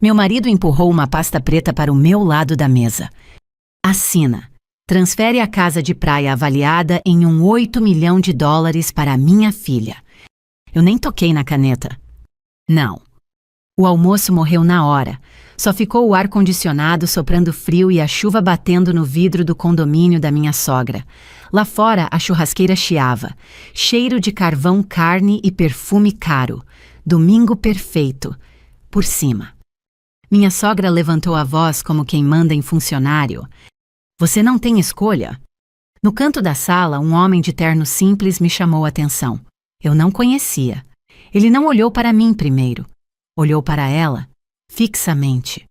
Meu marido empurrou uma pasta preta para o meu lado da mesa. Assina. Transfere a casa de praia avaliada em uns 8 milhões de dólares para a minha filha. Eu nem toquei na caneta. Não. O almoço morreu na hora. Só ficou o ar-condicionado soprando frio e a chuva batendo no vidro do condomínio da minha sogra. Lá fora, a churrasqueira chiava. Cheiro de carvão, carne e perfume caro. Domingo perfeito. Por cima. Minha sogra levantou a voz como quem manda em funcionário. Você não tem escolha? No canto da sala, um homem de terno simples me chamou a atenção. Eu não conhecia. Ele não olhou para mim primeiro. Olhou para ela, fixamente.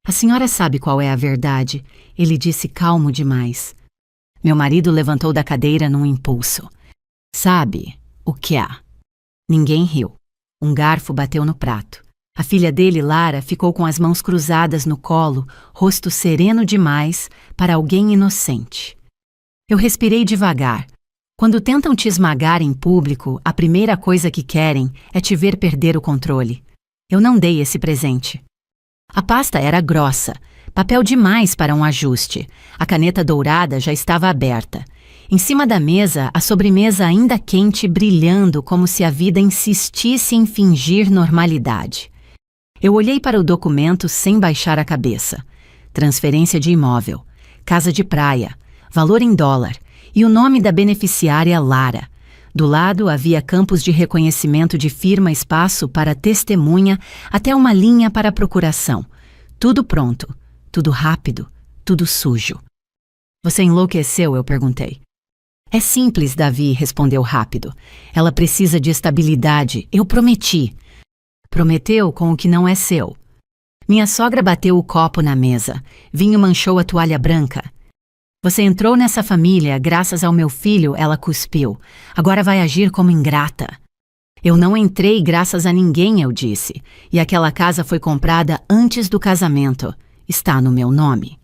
A senhora sabe qual é a verdade, ele disse calmo demais. Meu marido levantou da cadeira num impulso. Sabe o que há? Ninguém riu. Um garfo bateu no prato. A filha dele, Lara, ficou com as mãos cruzadas no colo, rosto sereno demais para alguém inocente. Eu respirei devagar. Quando tentam te esmagar em público, a primeira coisa que querem é te ver perder o controle. Eu não dei esse presente. A pasta era grossa, papel demais para um ajuste. A caneta dourada já estava aberta. Em cima da mesa, a sobremesa ainda quente brilhando como se a vida insistisse em fingir normalidade. Eu olhei para o documento sem baixar a cabeça. Transferência de imóvel, casa de praia, valor em dólar e o nome da beneficiária Lara. Do lado havia campos de reconhecimento de firma, espaço para testemunha, até uma linha para procuração. Tudo pronto, tudo rápido, tudo sujo. Você enlouqueceu? Eu perguntei. É simples, Davi, respondeu rápido. Ela precisa de estabilidade, eu prometi. Prometeu com o que não é seu. Minha sogra bateu o copo na mesa. Vinho manchou a toalha branca. Você entrou nessa família graças ao meu filho, ela cuspiu. Agora vai agir como ingrata. Eu não entrei graças a ninguém, eu disse. E aquela casa foi comprada antes do casamento. Está no meu nome.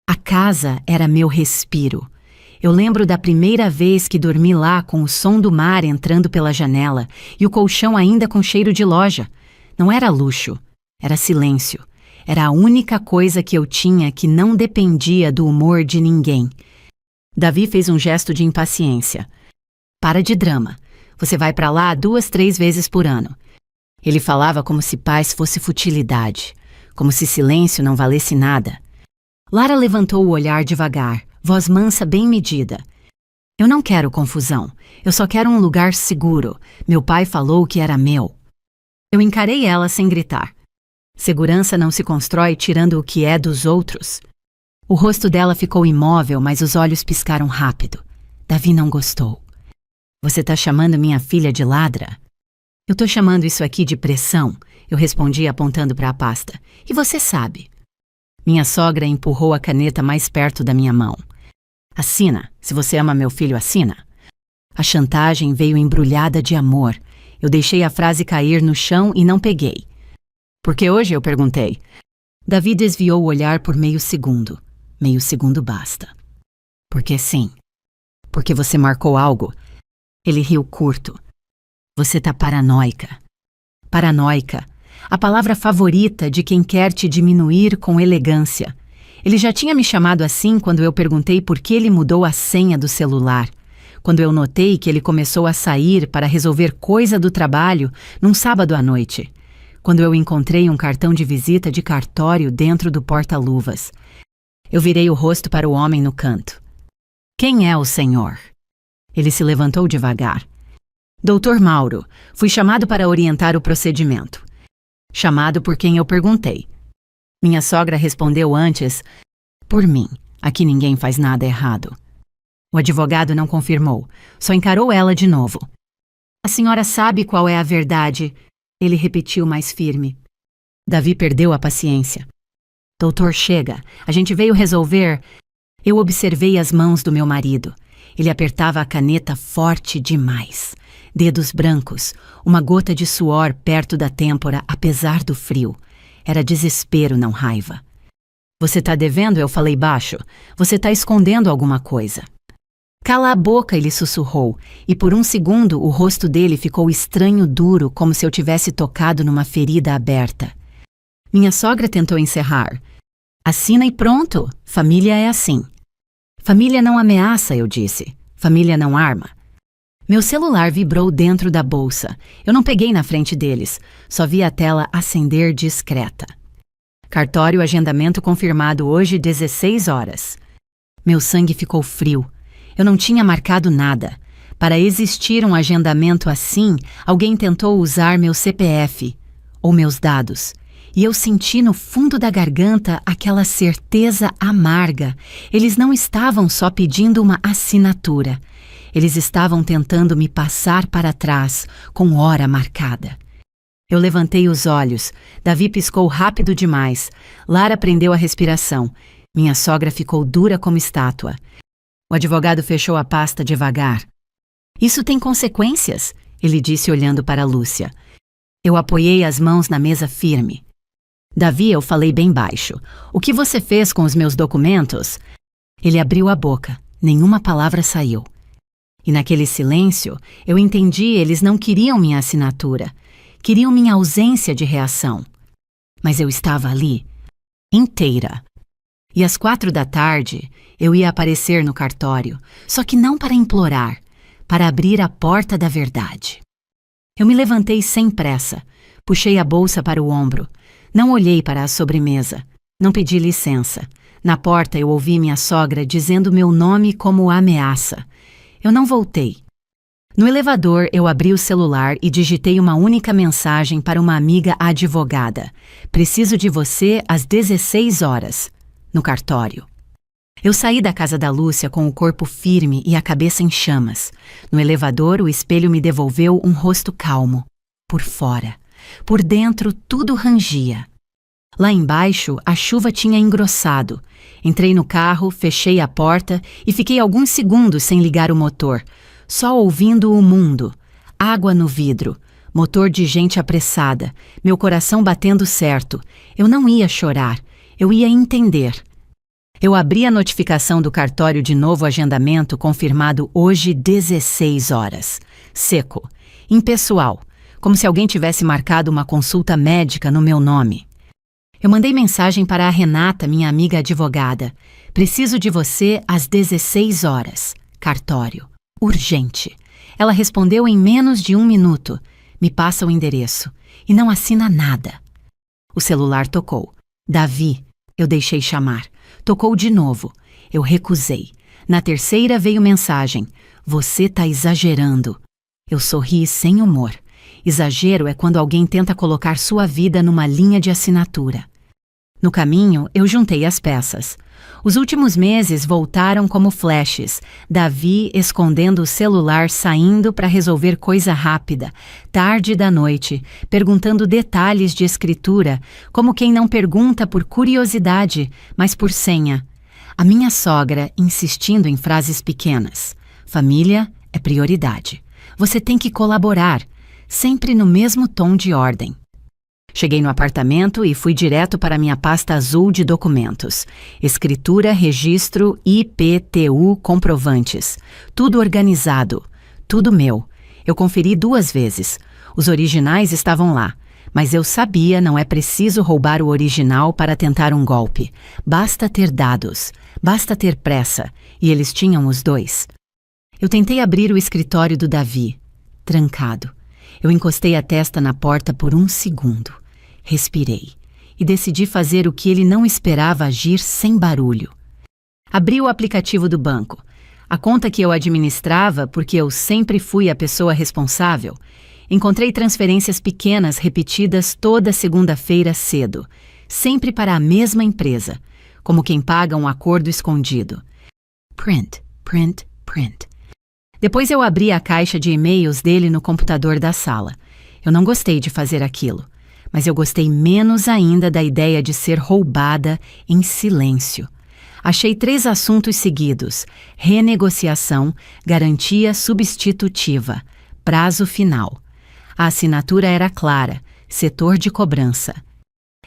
A casa era meu respiro. Eu lembro da primeira vez que dormi lá com o som do mar entrando pela janela e o colchão ainda com cheiro de loja. Não era luxo, era silêncio. Era a única coisa que eu tinha que não dependia do humor de ninguém. Davi fez um gesto de impaciência. Para de drama. Você vai para lá 2, 3 vezes por ano. Ele falava como se paz fosse futilidade, como se silêncio não valesse nada. Lara levantou o olhar devagar, voz mansa bem medida. Eu não quero confusão. Eu só quero um lugar seguro. Meu pai falou que era meu. Eu encarei ela sem gritar. Segurança não se constrói tirando o que é dos outros. O rosto dela ficou imóvel, mas os olhos piscaram rápido. Davi não gostou. Você tá chamando minha filha de ladra? Eu tô chamando isso aqui de pressão, eu respondi apontando para a pasta. E você sabe. Minha sogra empurrou a caneta mais perto da minha mão. Assina, se você ama meu filho, assina. A chantagem veio embrulhada de amor. Eu deixei a frase cair no chão e não peguei. Por que hoje? Eu perguntei. Davi desviou o olhar por meio segundo. Meio segundo basta. Porque sim. Porque você marcou algo. Ele riu curto. Você tá paranoica. Paranoica. A palavra favorita de quem quer te diminuir com elegância. Ele já tinha me chamado assim quando eu perguntei por que ele mudou a senha do celular. Quando eu notei que ele começou a sair para resolver coisa do trabalho num sábado à noite. Quando eu encontrei um cartão de visita de cartório dentro do porta-luvas. Eu virei o rosto para o homem no canto. Quem é o senhor? Ele se levantou devagar. Doutor Mauro, fui chamado para orientar o procedimento. Chamado por quem eu perguntei. Minha sogra respondeu antes, por mim, aqui ninguém faz nada errado. O advogado não confirmou, só encarou ela de novo. A senhora sabe qual é a verdade, ele repetiu mais firme. Davi perdeu a paciência. Doutor, chega, a gente veio resolver. Eu observei as mãos do meu marido. Ele apertava a caneta forte demais. Dedos brancos, uma gota de suor perto da têmpora, apesar do frio. Era desespero, não raiva. Você tá devendo? Eu falei baixo. Você tá escondendo alguma coisa. Cala a boca, ele sussurrou, e por um segundo o rosto dele ficou estranho duro, como se eu tivesse tocado numa ferida aberta. Minha sogra tentou encerrar. Assina e pronto. Família é assim. Família não ameaça, eu disse. Família não arma. Meu celular vibrou dentro da bolsa. Eu não peguei na frente deles. Só vi a tela acender discreta. Cartório agendamento confirmado hoje 16 horas. Meu sangue ficou frio. Eu não tinha marcado nada. Para existir um agendamento assim, alguém tentou usar meu CPF ou meus dados. E eu senti no fundo da garganta aquela certeza amarga. Eles não estavam só pedindo uma assinatura. Eles estavam tentando me passar para trás, com hora marcada. Eu levantei os olhos. Davi piscou rápido demais. Lara prendeu a respiração. Minha sogra ficou dura como estátua. O advogado fechou a pasta devagar. Isso tem consequências, ele disse olhando para Lúcia. Eu apoiei as mãos na mesa firme. Davi, eu falei bem baixo. O que você fez com os meus documentos? Ele abriu a boca. Nenhuma palavra saiu. E naquele silêncio, eu entendi, eles não queriam minha assinatura. Queriam minha ausência de reação. Mas eu estava ali, inteira. E às 4 da tarde, eu ia aparecer no cartório, só que não para implorar, para abrir a porta da verdade. Eu me levantei sem pressa, puxei a bolsa para o ombro. Não olhei para a sobremesa. Não pedi licença. Na porta eu ouvi minha sogra dizendo meu nome como ameaça. Eu não voltei. No elevador eu abri o celular e digitei uma única mensagem para uma amiga advogada. Preciso de você às 16 horas, no cartório. Eu saí da casa da Lúcia com o corpo firme e a cabeça em chamas. No elevador o espelho me devolveu um rosto calmo. Por fora. Por dentro, tudo rangia. Lá embaixo, a chuva tinha engrossado. Entrei no carro, fechei a porta e fiquei alguns segundos sem ligar o motor, só ouvindo o mundo. Água no vidro, motor de gente apressada, meu coração batendo certo. Eu não ia chorar, eu ia entender. Eu abri a notificação do cartório de novo agendamento confirmado hoje 16 horas. Seco, impessoal. Como se alguém tivesse marcado uma consulta médica no meu nome. Eu mandei mensagem para a Renata, minha amiga advogada. Preciso de você às 16 horas. Cartório. Urgente. Ela respondeu em menos de 1 minuto. Me passa o endereço. E não assina nada. O celular tocou. Davi. Eu deixei chamar. Tocou de novo. Eu recusei. Na terceira veio mensagem. Você tá exagerando. Eu sorri sem humor. Exagero é quando alguém tenta colocar sua vida numa linha de assinatura. No caminho, eu juntei as peças. Os últimos meses voltaram como flashes. Davi escondendo o celular, saindo para resolver coisa rápida, tarde da noite, perguntando detalhes de escritura, como quem não pergunta por curiosidade, mas por senha. A minha sogra insistindo em frases pequenas. Família é prioridade. Você tem que colaborar. Sempre no mesmo tom de ordem. Cheguei no apartamento e fui direto para minha pasta azul de documentos. Escritura, registro, IPTU, comprovantes. Tudo organizado. Tudo meu. Eu conferi 2 vezes. Os originais estavam lá. Mas eu sabia, não é preciso roubar o original para tentar um golpe. Basta ter dados. Basta ter pressa. E eles tinham os 2. Eu tentei abrir o escritório do Davi. Trancado. Eu encostei a testa na porta por 1 segundo. Respirei. E decidi fazer o que ele não esperava agir sem barulho. Abri o aplicativo do banco. A conta que eu administrava, porque eu sempre fui a pessoa responsável. Encontrei transferências pequenas repetidas toda segunda-feira cedo. Sempre para a mesma empresa. Como quem paga um acordo escondido. Print, print, print. Depois eu abri a caixa de e-mails dele no computador da sala. Eu não gostei de fazer aquilo, mas eu gostei menos ainda da ideia de ser roubada em silêncio. Achei 3 assuntos seguidos: renegociação, garantia substitutiva, prazo final. A assinatura era clara, setor de cobrança.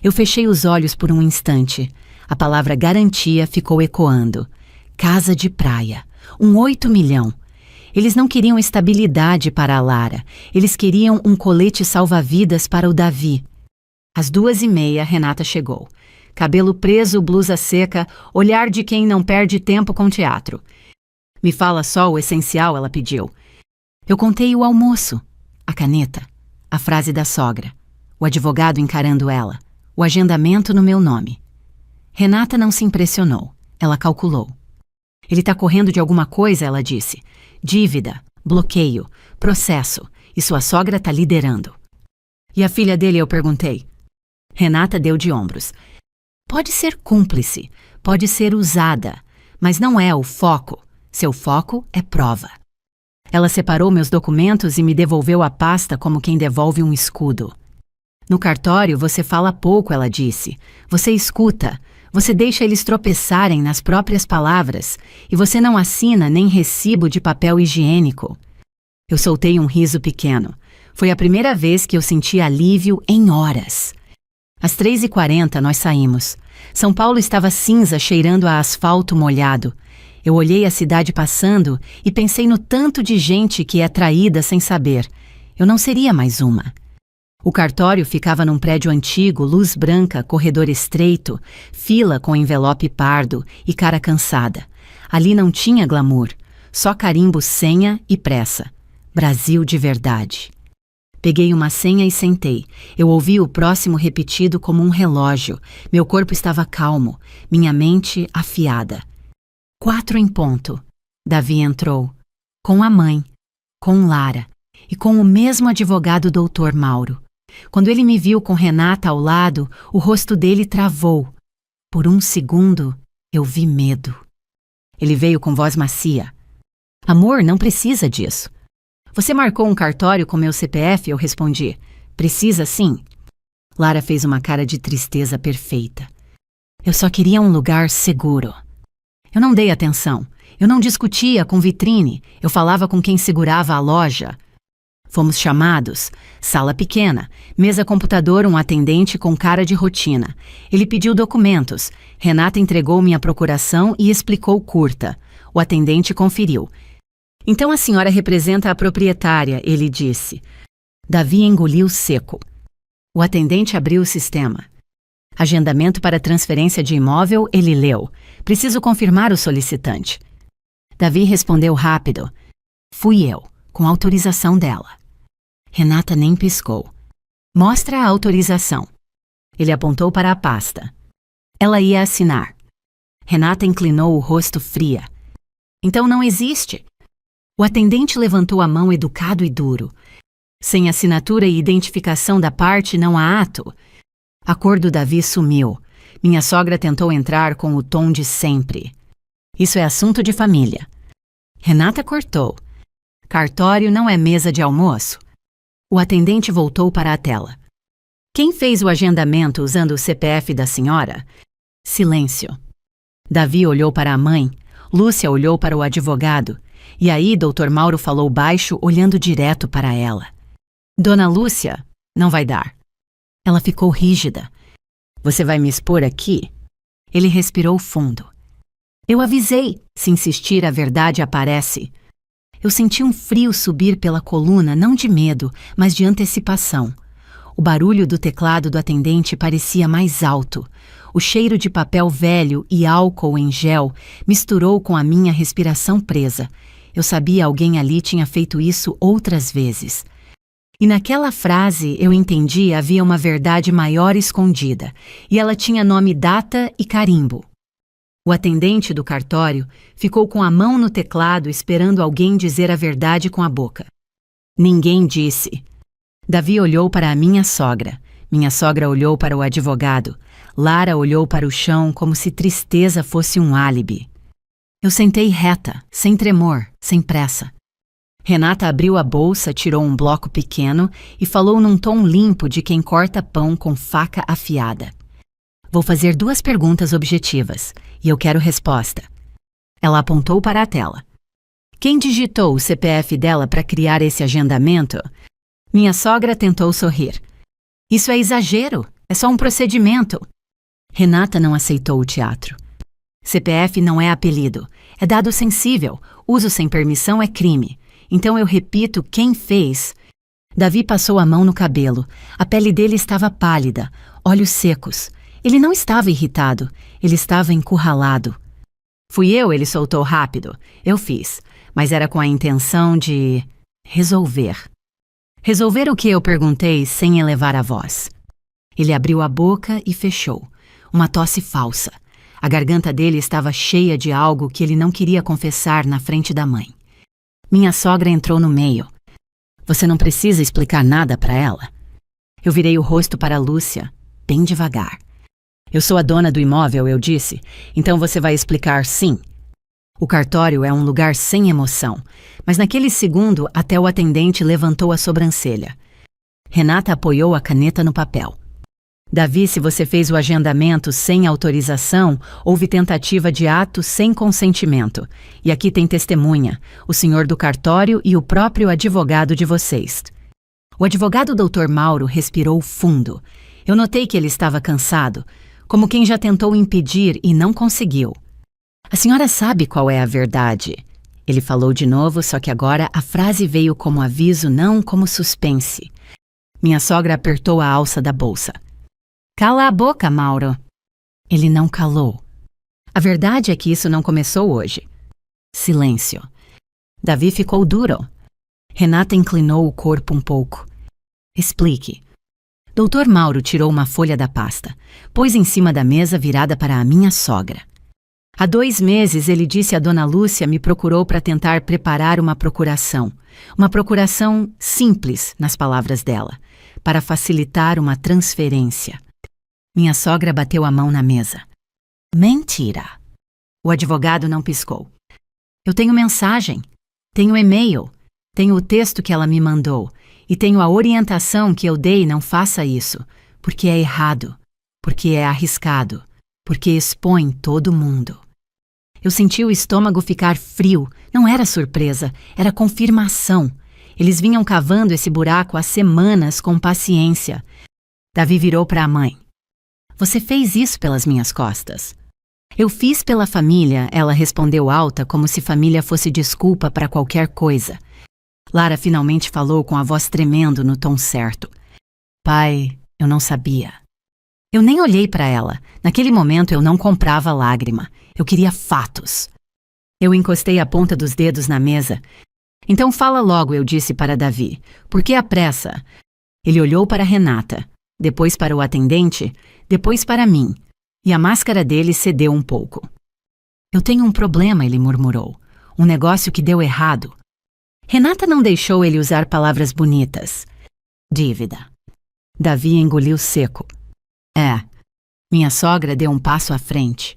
Eu fechei os olhos por um instante. A palavra garantia ficou ecoando. Casa de praia, 8 milhões. Eles não queriam estabilidade para a Lara. Eles queriam um colete salva-vidas para o Davi. Às 2h30, Renata chegou. Cabelo preso, blusa seca, olhar de quem não perde tempo com teatro. Me fala só o essencial, ela pediu. Eu contei o almoço, a caneta, a frase da sogra, o advogado encarando ela, o agendamento no meu nome. Renata não se impressionou. Ela calculou. Ele está correndo de alguma coisa, ela disse. Dívida, bloqueio, processo, e sua sogra está liderando. E a filha dele, eu perguntei. Renata deu de ombros. Pode ser cúmplice, pode ser usada, mas não é o foco. Seu foco é prova. Ela separou meus documentos e me devolveu a pasta como quem devolve um escudo. No cartório você fala pouco, ela disse. Você escuta, você deixa eles tropeçarem nas próprias palavras e você não assina nem recibo de papel higiênico. Eu soltei um riso pequeno. Foi a primeira vez que eu senti alívio em horas. Às 3h40 nós saímos. São Paulo estava cinza, cheirando a asfalto molhado. Eu olhei a cidade passando e pensei no tanto de gente que é traída sem saber. Eu não seria mais uma. O cartório ficava num prédio antigo, luz branca, corredor estreito, fila com envelope pardo e cara cansada. Ali não tinha glamour, só carimbo, senha e pressa. Brasil de verdade. Peguei uma senha e sentei. Eu ouvi o próximo repetido como um relógio. Meu corpo estava calmo, minha mente afiada. 4 em ponto. Davi entrou. Com a mãe, com Lara e com o mesmo advogado Dr. Mauro. Quando ele me viu com Renata ao lado, o rosto dele travou. Por um segundo, eu vi medo. Ele veio com voz macia. Amor, não precisa disso. Você marcou um cartório com meu CPF? Eu respondi. Precisa sim. Lara fez uma cara de tristeza perfeita. Eu só queria um lugar seguro. Eu não dei atenção. Eu não discutia com vitrine. Eu falava com quem segurava a loja. Fomos chamados. Sala pequena. Mesa computador, um atendente com cara de rotina. Ele pediu documentos. Renata entregou minha procuração e explicou curta. O atendente conferiu. Então a senhora representa a proprietária, ele disse. Davi engoliu seco. O atendente abriu o sistema. Agendamento para transferência de imóvel, ele leu. Preciso confirmar o solicitante. Davi respondeu rápido. Fui eu, com autorização dela. Renata nem piscou. Mostra a autorização. Ele apontou para a pasta. Ela ia assinar. Renata inclinou o rosto fria. Então não existe. O atendente levantou a mão educado e duro. Sem assinatura e identificação da parte, não há ato. A cor do Davi sumiu. Minha sogra tentou entrar com o tom de sempre. Isso é assunto de família. Renata cortou. Cartório não é mesa de almoço. O atendente voltou para a tela. Quem fez o agendamento usando o CPF da senhora? Silêncio. Davi olhou para a mãe. Lúcia olhou para o advogado. E aí, Dr. Mauro falou baixo, olhando direto para ela. Dona Lúcia, não vai dar. Ela ficou rígida. Você vai me expor aqui? Ele respirou fundo. Eu avisei. Se insistir, a verdade aparece. Eu senti um frio subir pela coluna, não de medo, mas de antecipação. O barulho do teclado do atendente parecia mais alto. O cheiro de papel velho e álcool em gel misturou com a minha respiração presa. Eu sabia alguém ali tinha feito isso outras vezes. E naquela frase eu entendi havia uma verdade maior escondida, e ela tinha nome, data e carimbo. O atendente do cartório ficou com a mão no teclado esperando alguém dizer a verdade com a boca. Ninguém disse. Davi olhou para a minha sogra. Minha sogra olhou para o advogado. Lara olhou para o chão como se tristeza fosse um álibi. Eu sentei reta, sem tremor, sem pressa. Renata abriu a bolsa, tirou um bloco pequeno e falou num tom limpo de quem corta pão com faca afiada. Vou fazer 2 perguntas objetivas, e eu quero resposta. Ela apontou para a tela. Quem digitou o CPF dela para criar esse agendamento? Minha sogra tentou sorrir. Isso é exagero, é só um procedimento. Renata não aceitou o teatro. CPF não é apelido, é dado sensível, uso sem permissão é crime. Então eu repito quem fez. Davi passou a mão no cabelo. A pele dele estava pálida, olhos secos. Ele não estava irritado, ele estava encurralado. Fui eu, ele soltou rápido. Eu fiz, mas era com a intenção de resolver. Resolver o que eu perguntei sem elevar a voz. Ele abriu a boca e fechou. Uma tosse falsa. A garganta dele estava cheia de algo que ele não queria confessar na frente da mãe. Minha sogra entrou no meio. Você não precisa explicar nada para ela. Eu virei o rosto para Lúcia, bem devagar. Eu sou a dona do imóvel, eu disse, então você vai explicar sim. O cartório é um lugar sem emoção, mas naquele segundo até o atendente levantou a sobrancelha. Renata apoiou a caneta no papel. Davi, se você fez o agendamento sem autorização, houve tentativa de ato sem consentimento. E aqui tem testemunha, o senhor do cartório e o próprio advogado de vocês. O advogado Dr. Mauro respirou fundo. Eu notei que ele estava cansado, como quem já tentou impedir e não conseguiu. A senhora sabe qual é a verdade. Ele falou de novo, só que agora a frase veio como aviso, não como suspense. Minha sogra apertou a alça da bolsa. Cala a boca, Mauro. Ele não calou. A verdade é que isso não começou hoje. Silêncio. Davi ficou duro. Renata inclinou o corpo um pouco. Explique. Dr. Mauro tirou uma folha da pasta, pôs em cima da mesa virada para a minha sogra. Há 2 meses ele disse a Dona Lúcia me procurou para tentar preparar uma procuração. Uma procuração simples, nas palavras dela, para facilitar uma transferência. Minha sogra bateu a mão na mesa. Mentira! O advogado não piscou. Eu tenho mensagem, tenho e-mail, tenho o texto que ela me mandou e tenho a orientação que eu dei não faça isso, porque é errado, porque é arriscado, porque expõe todo mundo. Eu senti o estômago ficar frio, não era surpresa, era confirmação. Eles vinham cavando esse buraco há semanas com paciência. Davi virou para a mãe. Você fez isso pelas minhas costas. Eu fiz pela família, ela respondeu alta como se família fosse desculpa para qualquer coisa. Lara finalmente falou com a voz tremendo no tom certo. Pai, eu não sabia. Eu nem olhei para ela. Naquele momento eu não comprava lágrima. Eu queria fatos. Eu encostei a ponta dos dedos na mesa. Então fala logo, eu disse para Davi. Por que a pressa? Ele olhou para Renata, depois para o atendente, depois para mim, e a máscara dele cedeu um pouco. Eu tenho um problema, ele murmurou. Um negócio que deu errado. Renata não deixou ele usar palavras bonitas. Dívida. Davi engoliu seco. Minha sogra deu um passo à frente.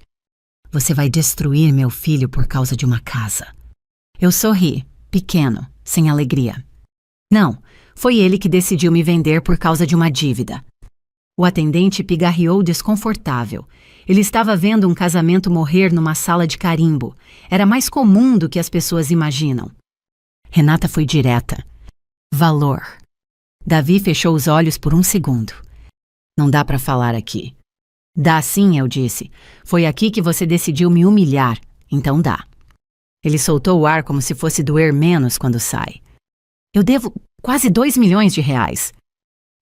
Você vai destruir meu filho por causa de uma casa. Eu sorri, pequeno, sem alegria. Não, foi ele que decidiu me vender por causa de uma dívida. O atendente pigarreou desconfortável. Ele estava vendo um casamento morrer numa sala de carimbo. Era mais comum do que as pessoas imaginam. Renata foi direta. Valor. Davi fechou os olhos por um segundo. Não dá para falar aqui. Dá sim, eu disse. Foi aqui que você decidiu me humilhar, então dá. Ele soltou o ar como se fosse doer menos quando sai. Eu devo quase 2 milhões de reais.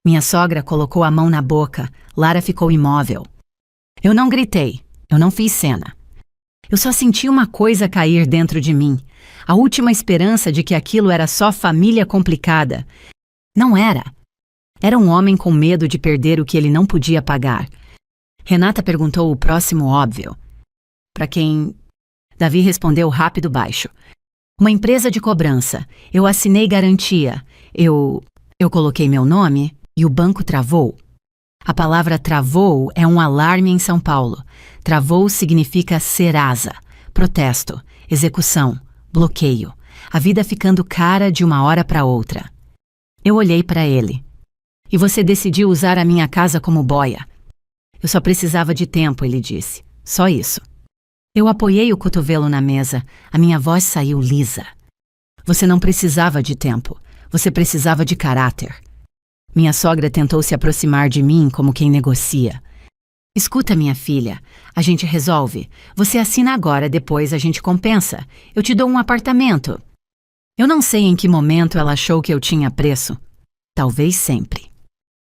Minha sogra colocou a mão na boca. Lara ficou imóvel. Eu não gritei. Eu não fiz cena. Eu só senti uma coisa cair dentro de mim. A última esperança de que aquilo era só família complicada. Não era. Era um homem com medo de perder o que ele não podia pagar. Renata perguntou o próximo óbvio. Para quem? Davi respondeu rápido baixo. Uma empresa de cobrança. Eu assinei garantia. Eu coloquei meu nome e o banco travou. A palavra travou é um alarme em São Paulo. Travou significa Serasa, protesto, execução, bloqueio. A vida ficando cara de uma hora para outra. Eu olhei para ele. E você decidiu usar a minha casa como boia. Eu só precisava de tempo, ele disse. Só isso. Eu apoiei o cotovelo na mesa. A minha voz saiu lisa. Você não precisava de tempo. Você precisava de caráter. Minha sogra tentou se aproximar de mim como quem negocia. Escuta, minha filha. A gente resolve. Você assina agora, depois a gente compensa. Eu te dou um apartamento. Eu não sei em que momento ela achou que eu tinha preço. Talvez sempre.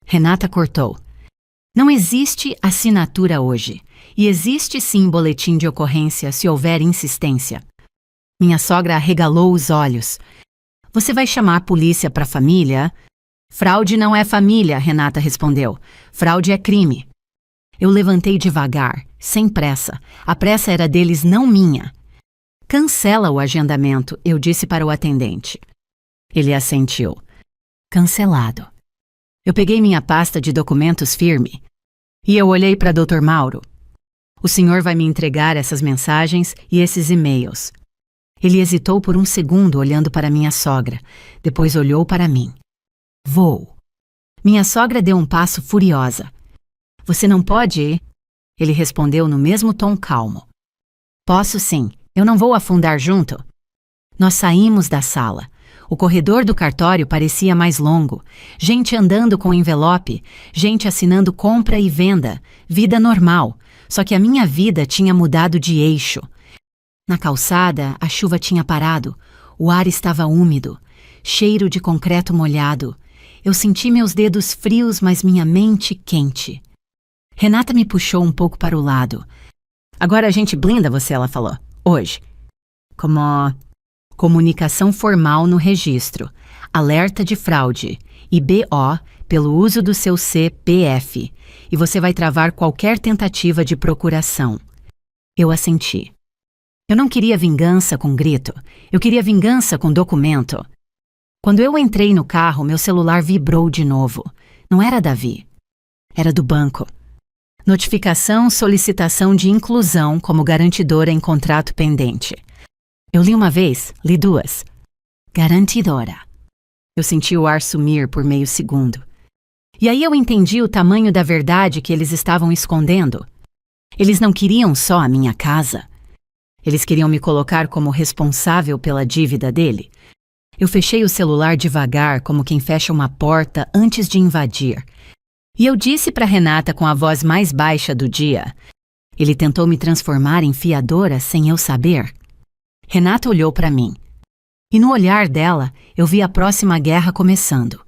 Renata cortou. Não existe assinatura hoje. E existe sim boletim de ocorrência se houver insistência. Minha sogra arregalou os olhos. Você vai chamar a polícia para a família? Fraude não é família, Renata respondeu. Fraude é crime. Eu levantei devagar, sem pressa. A pressa era deles, não minha. Cancela o agendamento, eu disse para o atendente. Ele assentiu. Cancelado. Eu peguei minha pasta de documentos firme. E eu olhei para Dr. Mauro. O senhor vai me entregar essas mensagens e esses e-mails. Ele hesitou por um segundo olhando para minha sogra. Depois olhou para mim. Vou. Minha sogra deu um passo furiosa. Você não pode ir? Ele respondeu no mesmo tom calmo. Posso sim. Eu não vou afundar junto. Nós saímos da sala. O corredor do cartório parecia mais longo. Gente andando com envelope, gente assinando compra e venda. Vida normal. Só que a minha vida tinha mudado de eixo. Na calçada, a chuva tinha parado. O ar estava úmido. Cheiro de concreto molhado. Eu senti meus dedos frios, mas minha mente quente. Renata me puxou um pouco para o lado. Agora a gente blinda você, ela falou. Hoje. Como comunicação formal no registro. Alerta de fraude. E BO pelo uso do seu CPF. E você vai travar qualquer tentativa de procuração. Eu assenti. Eu não queria vingança com grito. Eu queria vingança com documento. Quando eu entrei no carro, meu celular vibrou de novo. Não era Davi. Era do banco. Notificação solicitação de inclusão como garantidora em contrato pendente. Eu li uma vez, li duas. Garantidora. Eu senti o ar sumir por meio segundo. E aí eu entendi o tamanho da verdade que eles estavam escondendo. Eles não queriam só a minha casa. Eles queriam me colocar como responsável pela dívida dele. Eu fechei o celular devagar, como quem fecha uma porta antes de invadir. E eu disse para Renata com a voz mais baixa do dia. Ele tentou me transformar em fiadora sem eu saber. Renata olhou para mim. E no olhar dela, eu vi a próxima guerra começando.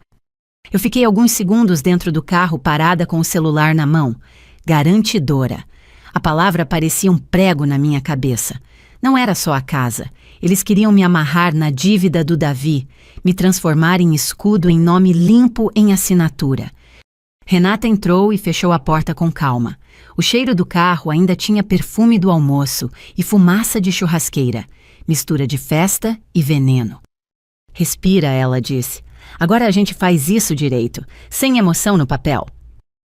Eu fiquei alguns segundos dentro do carro parada com o celular na mão. Garantidora. A palavra parecia um prego na minha cabeça. Não era só a casa. Eles queriam me amarrar na dívida do Davi, me transformar em escudo em nome limpo em assinatura. Renata entrou e fechou a porta com calma. O cheiro do carro ainda tinha perfume do almoço e fumaça de churrasqueira, mistura de festa e veneno. Respira, ela disse. Agora a gente faz isso direito, sem emoção no papel.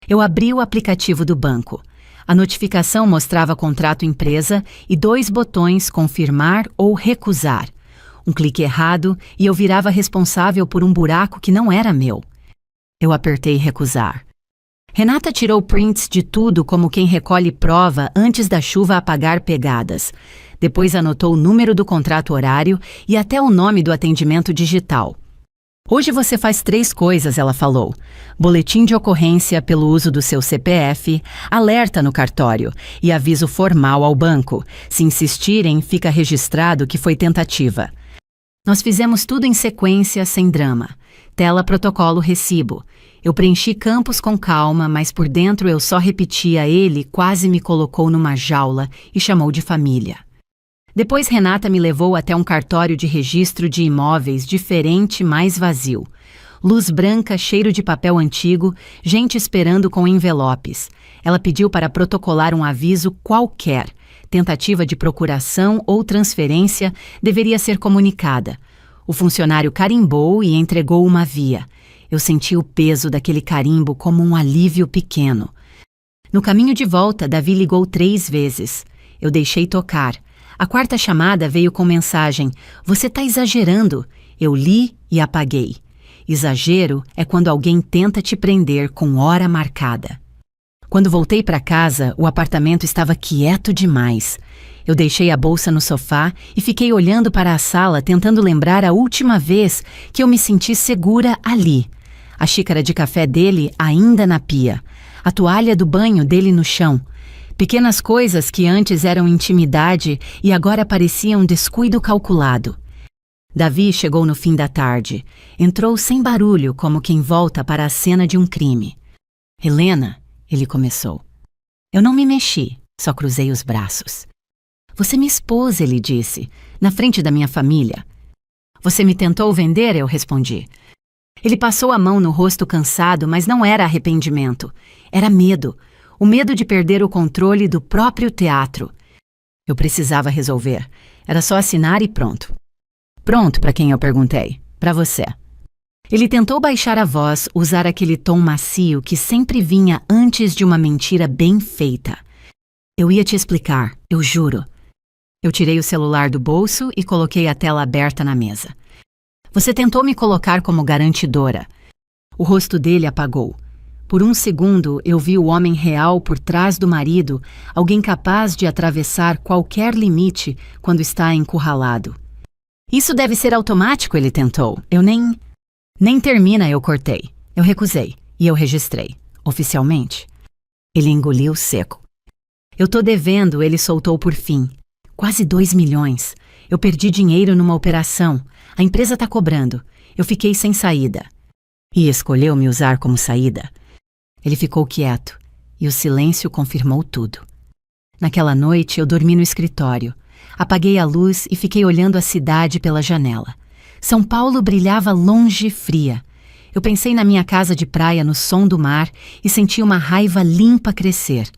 Eu abri o aplicativo do banco. A notificação mostrava contrato empresa e 2 botões confirmar ou recusar. Um clique errado e eu virava responsável por um buraco que não era meu. Eu apertei recusar. Renata tirou prints de tudo como quem recolhe prova antes da chuva apagar pegadas. Depois anotou o número do contrato horário e até o nome do atendimento digital. Hoje você faz 3 coisas, ela falou. Boletim de ocorrência pelo uso do seu CPF, alerta no cartório e aviso formal ao banco. Se insistirem, fica registrado que foi tentativa. Nós fizemos tudo em sequência, sem drama. Tela, protocolo, recibo. Eu preenchi campos com calma, mas por dentro eu só repetia. Ele quase me colocou numa jaula e chamou de família. Depois Renata me levou até um cartório de registro de imóveis diferente, mais vazio. Luz branca, cheiro de papel antigo, gente esperando com envelopes. Ela pediu para protocolar um aviso qualquer. Tentativa de procuração ou transferência deveria ser comunicada. O funcionário carimbou e entregou uma via. Eu senti o peso daquele carimbo como um alívio pequeno. No caminho de volta, Davi ligou 3 vezes. Eu deixei tocar. A 4ª chamada veio com mensagem: "Você está exagerando." Eu li e apaguei. Exagero é quando alguém tenta te prender com hora marcada. Quando voltei para casa, o apartamento estava quieto demais. Eu deixei a bolsa no sofá e fiquei olhando para a sala, tentando lembrar a última vez que eu me senti segura ali. A xícara de café dele ainda na pia. A toalha do banho dele no chão. Pequenas coisas que antes eram intimidade e agora pareciam descuido calculado. Davi chegou no fim da tarde. Entrou sem barulho, como quem volta para a cena de um crime. Helena, ele começou. Eu não me mexi, só cruzei os braços. Você me expôs, ele disse, na frente da minha família. Você me tentou vender, eu respondi. Ele passou a mão no rosto cansado, mas não era arrependimento. Era medo. O medo de perder o controle do próprio teatro. Eu precisava resolver. Era só assinar e pronto. Pronto, para quem eu perguntei. Para você. Ele tentou baixar a voz, usar aquele tom macio que sempre vinha antes de uma mentira bem feita. Eu ia te explicar, eu juro. Eu tirei o celular do bolso e coloquei a tela aberta na mesa. Você tentou me colocar como garantidora. O rosto dele apagou. Por um segundo, eu vi o homem real por trás do marido, alguém capaz de atravessar qualquer limite quando está encurralado. Isso deve ser automático, ele tentou. Eu nem termina, eu cortei. Eu recusei e eu registrei, oficialmente. Ele engoliu seco. Eu tô devendo, ele soltou por fim. Quase 2 milhões. Eu perdi dinheiro numa operação. A empresa tá cobrando. Eu fiquei sem saída. E escolheu me usar como saída. Ele ficou quieto e o silêncio confirmou tudo. Naquela noite eu dormi no escritório. Apaguei a luz e fiquei olhando a cidade pela janela. São Paulo brilhava longe e fria. Eu pensei na minha casa de praia no som do mar e senti uma raiva limpa crescer.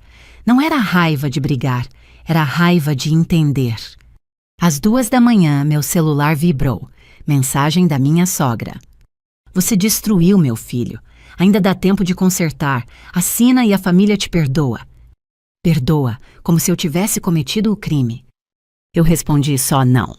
Não era a raiva de brigar, era a raiva de entender. Às 2 da manhã, meu celular vibrou. Mensagem da minha sogra. Você destruiu meu filho. Ainda dá tempo de consertar. Assina e a família te perdoa. Perdoa, como se eu tivesse cometido o crime. Eu respondi só não.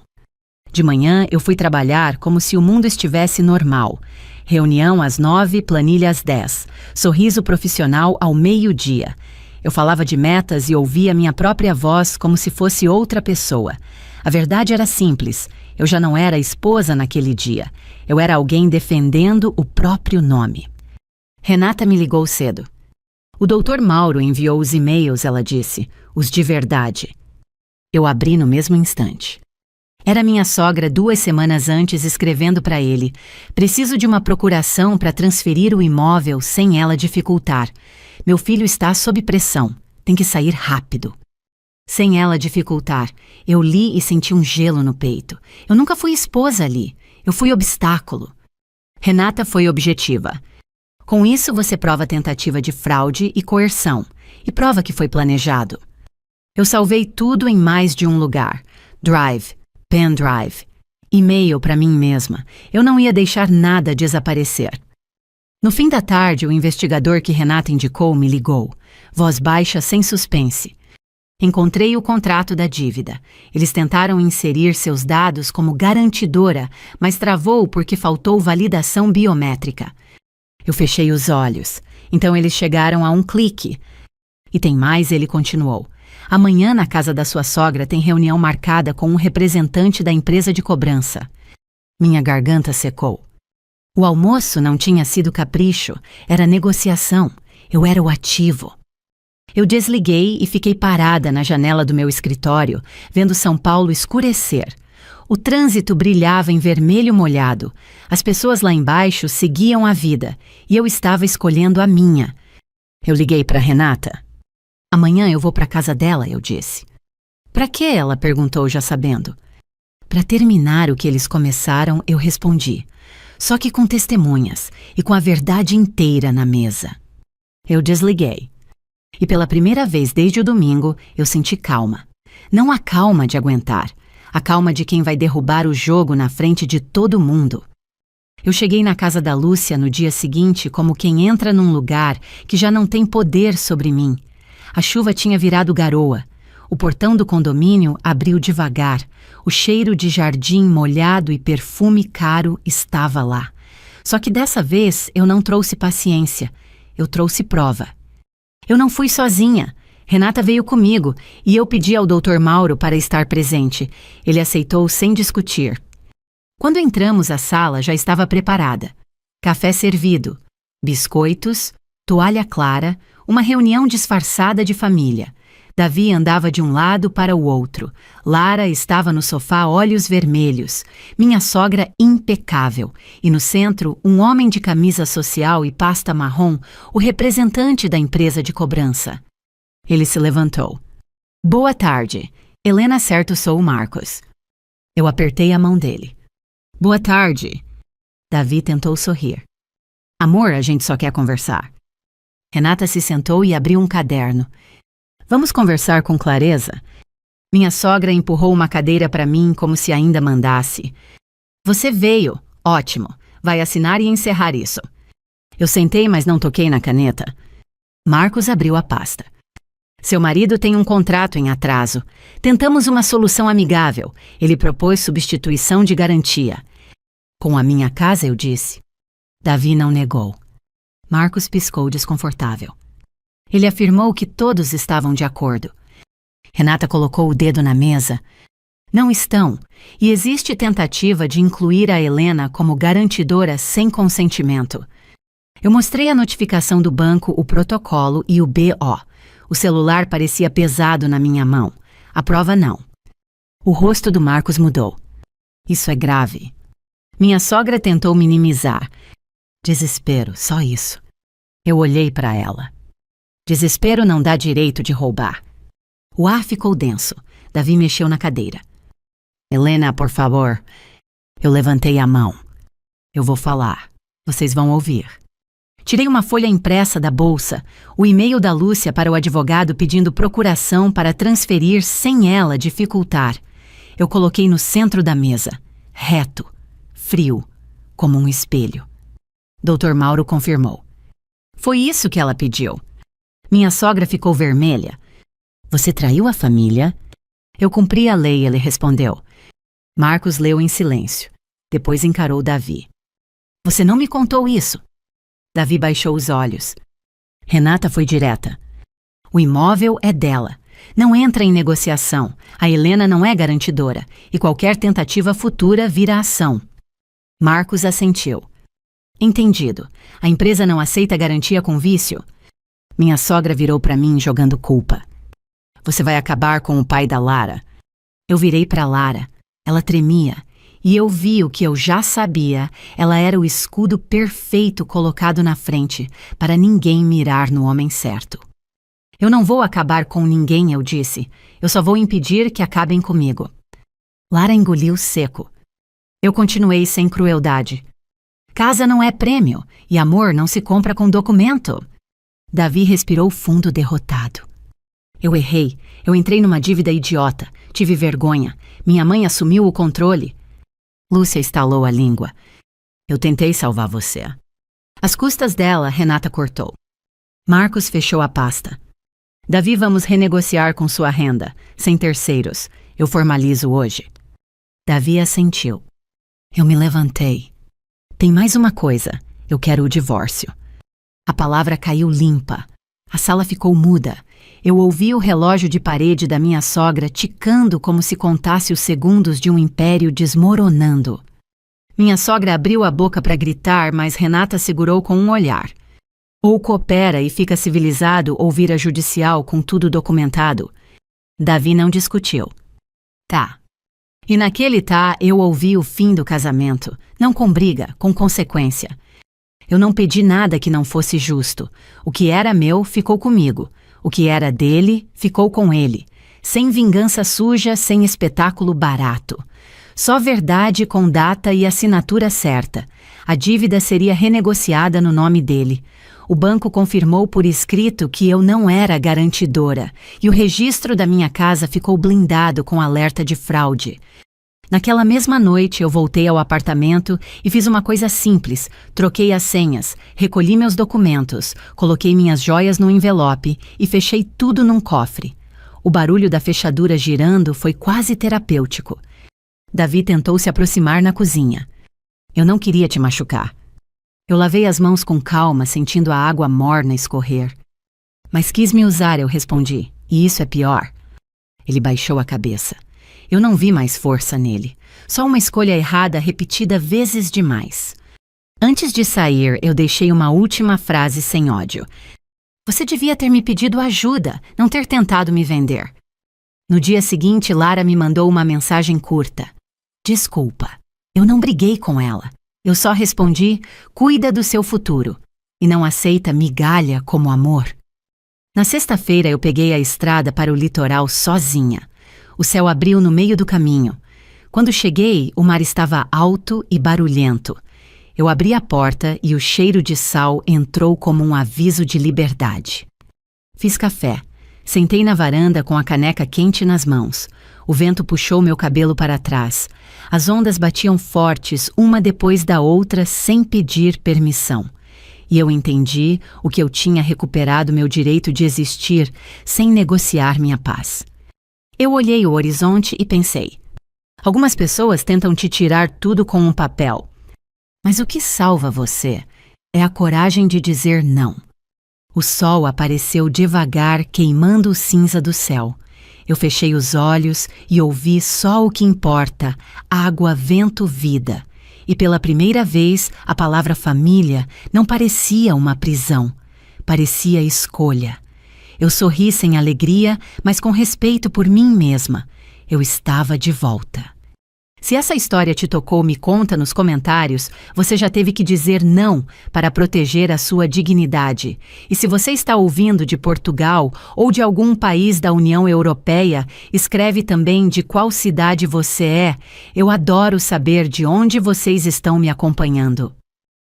De manhã, eu fui trabalhar como se o mundo estivesse normal. Reunião às 9, planilha às 10. Sorriso profissional ao meio-dia. Eu falava de metas e ouvia minha própria voz como se fosse outra pessoa. A verdade era simples. Eu já não era esposa naquele dia. Eu era alguém defendendo o próprio nome. Renata me ligou cedo. O Dr. Mauro enviou os e-mails, ela disse. Os de verdade. Eu abri no mesmo instante. Era minha sogra 2 semanas antes escrevendo para ele. Preciso de uma procuração para transferir o imóvel sem ela dificultar. Meu filho está sob pressão. Tem que sair rápido. Sem ela dificultar, eu li e senti um gelo no peito. Eu nunca fui esposa ali. Eu fui obstáculo. Renata foi objetiva. Com isso você prova tentativa de fraude e coerção. E prova que foi planejado. Eu salvei tudo em mais de um lugar. Drive, pendrive, e-mail para mim mesma. Eu não ia deixar nada desaparecer. No fim da tarde, o investigador que Renata indicou me ligou. Voz baixa sem suspense. Encontrei o contrato da dívida. Eles tentaram inserir seus dados como garantidora, mas travou porque faltou validação biométrica. Eu fechei os olhos. Então eles chegaram a um clique. E tem mais, ele continuou. Amanhã, na casa da sua sogra, tem reunião marcada com um representante da empresa de cobrança. Minha garganta secou. O almoço não tinha sido capricho, era negociação. Eu era o ativo. Eu desliguei e fiquei parada na janela do meu escritório, vendo São Paulo escurecer. O trânsito brilhava em vermelho molhado. As pessoas lá embaixo seguiam a vida, e eu estava escolhendo a minha. Eu liguei para Renata. Amanhã eu vou para a casa dela, eu disse. Para quê? Ela perguntou, já sabendo. Para terminar o que eles começaram, eu respondi. Só que com testemunhas e com a verdade inteira na mesa. Eu desliguei. E pela primeira vez desde o domingo, eu senti calma. Não a calma de aguentar, a calma de quem vai derrubar o jogo na frente de todo mundo. Eu cheguei na casa da Lúcia no dia seguinte como quem entra num lugar que já não tem poder sobre mim. A chuva tinha virado garoa. O portão do condomínio abriu devagar. O cheiro de jardim molhado e perfume caro estava lá. Só que dessa vez eu não trouxe paciência. Eu trouxe prova. Eu não fui sozinha. Renata veio comigo e eu pedi ao Dr. Mauro para estar presente. Ele aceitou sem discutir. Quando entramos, a sala já estava preparada. Café servido, biscoitos, toalha clara, uma reunião disfarçada de família. Davi andava de um lado para o outro. Lara estava no sofá, olhos vermelhos. Minha sogra impecável. E no centro, um homem de camisa social e pasta marrom, o representante da empresa de cobrança. Ele se levantou. Boa tarde. Helena, certo, sou o Marcos. Eu apertei a mão dele. Boa tarde. Davi tentou sorrir. Amor, a gente só quer conversar. Renata se sentou e abriu um caderno. Vamos conversar com clareza? Minha sogra empurrou uma cadeira para mim como se ainda mandasse. Você veio. Ótimo. Vai assinar e encerrar isso. Eu sentei, mas não toquei na caneta. Marcos abriu a pasta. Seu marido tem um contrato em atraso. Tentamos uma solução amigável. Ele propôs substituição de garantia. Com a minha casa, eu disse. Davi não negou. Marcos piscou desconfortável. Ele afirmou que todos estavam de acordo. Renata colocou o dedo na mesa. Não estão, e existe tentativa de incluir a Helena como garantidora sem consentimento. Eu mostrei a notificação do banco, o protocolo e o BO. O celular parecia pesado na minha mão. A prova não. O rosto do Marcos mudou. Isso é grave. Minha sogra tentou minimizar. Desespero, só isso. Eu olhei para ela. Desespero não dá direito de roubar. O ar ficou denso. Davi mexeu na cadeira. Helena, por favor. Eu levantei a mão. Eu vou falar. Vocês vão ouvir. Tirei uma folha impressa da bolsa, o e-mail da Lúcia para o advogado pedindo procuração para transferir sem ela dificultar. Eu coloquei no centro da mesa, reto, frio, como um espelho. Dr. Mauro confirmou. Foi isso que ela pediu. Minha sogra ficou vermelha. Você traiu a família? Eu cumpri a lei, ele respondeu. Marcos leu em silêncio. Depois encarou Davi. Você não me contou isso. Davi baixou os olhos. Renata foi direta. O imóvel é dela. Não entra em negociação. A Helena não é garantidora. E qualquer tentativa futura vira ação. Marcos assentiu. Entendido. A empresa não aceita garantia com vício? Minha sogra virou para mim jogando culpa. Você vai acabar com o pai da Lara. Eu virei para Lara. Ela tremia. E eu vi o que eu já sabia. Ela era o escudo perfeito colocado na frente, para ninguém mirar no homem certo. Eu não vou acabar com ninguém, eu disse. Eu só vou impedir que acabem comigo. Lara engoliu seco. Eu continuei sem crueldade. Casa não é prêmio, e amor não se compra com documento. Davi respirou fundo, derrotado. Eu errei. Eu entrei numa dívida idiota. Tive vergonha. Minha mãe assumiu o controle. Lúcia estalou a língua. Eu tentei salvar você. Às custas dela, Renata cortou. Marcos fechou a pasta. Davi, vamos renegociar com sua renda, sem terceiros. Eu formalizo hoje. Davi assentiu. Eu me levantei. Tem mais uma coisa. Eu quero o divórcio. A palavra caiu limpa. A sala ficou muda. Eu ouvi o relógio de parede da minha sogra ticando como se contasse os segundos de um império desmoronando. Minha sogra abriu a boca para gritar, mas Renata segurou com um olhar. Ou coopera e fica civilizado ou vira judicial com tudo documentado. Davi não discutiu. Tá. E naquele tá eu ouvi o fim do casamento, não com briga, com consequência. Eu não pedi nada que não fosse justo. O que era meu ficou comigo. O que era dele ficou com ele. Sem vingança suja, sem espetáculo barato. Só verdade com data e assinatura certa. A dívida seria renegociada no nome dele. O banco confirmou por escrito que eu não era garantidora, e o registro da minha casa ficou blindado com alerta de fraude. Naquela mesma noite, eu voltei ao apartamento e fiz uma coisa simples. Troquei as senhas, recolhi meus documentos, coloquei minhas joias no envelope e fechei tudo num cofre. O barulho da fechadura girando foi quase terapêutico. Davi tentou se aproximar na cozinha. Eu não queria te machucar. Eu lavei as mãos com calma, sentindo a água morna escorrer. Mas quis me usar, eu respondi. E isso é pior. Ele baixou a cabeça. Eu não vi mais força nele. Só uma escolha errada repetida vezes demais. Antes de sair, eu deixei uma última frase sem ódio. Você devia ter me pedido ajuda, não ter tentado me vender. No dia seguinte, Lara me mandou uma mensagem curta. Desculpa, eu não briguei com ela. Eu só respondi, cuida do seu futuro. E não aceita migalha como amor. Na sexta-feira eu peguei a estrada para o litoral sozinha. O céu abriu no meio do caminho. Quando cheguei, o mar estava alto e barulhento. Eu abri a porta e o cheiro de sal entrou como um aviso de liberdade. Fiz café. Sentei na varanda com a caneca quente nas mãos. O vento puxou meu cabelo para trás. As ondas batiam fortes, uma depois da outra, sem pedir permissão. E eu entendi o que eu tinha recuperado meu direito de existir sem negociar minha paz. Eu olhei o horizonte e pensei: algumas pessoas tentam te tirar tudo com um papel. Mas o que salva você é a coragem de dizer não. O sol apareceu devagar, queimando o cinza do céu. Eu fechei os olhos e ouvi só o que importa: água, vento, vida. E pela primeira vez, a palavra família não parecia uma prisão. Parecia escolha. Eu sorri sem alegria, mas com respeito por mim mesma. Eu estava de volta. Se essa história te tocou, me conta nos comentários. Você já teve que dizer não para proteger a sua dignidade. E se você está ouvindo de Portugal ou de algum país da União Europeia, escreve também de qual cidade você é. Eu adoro saber de onde vocês estão me acompanhando.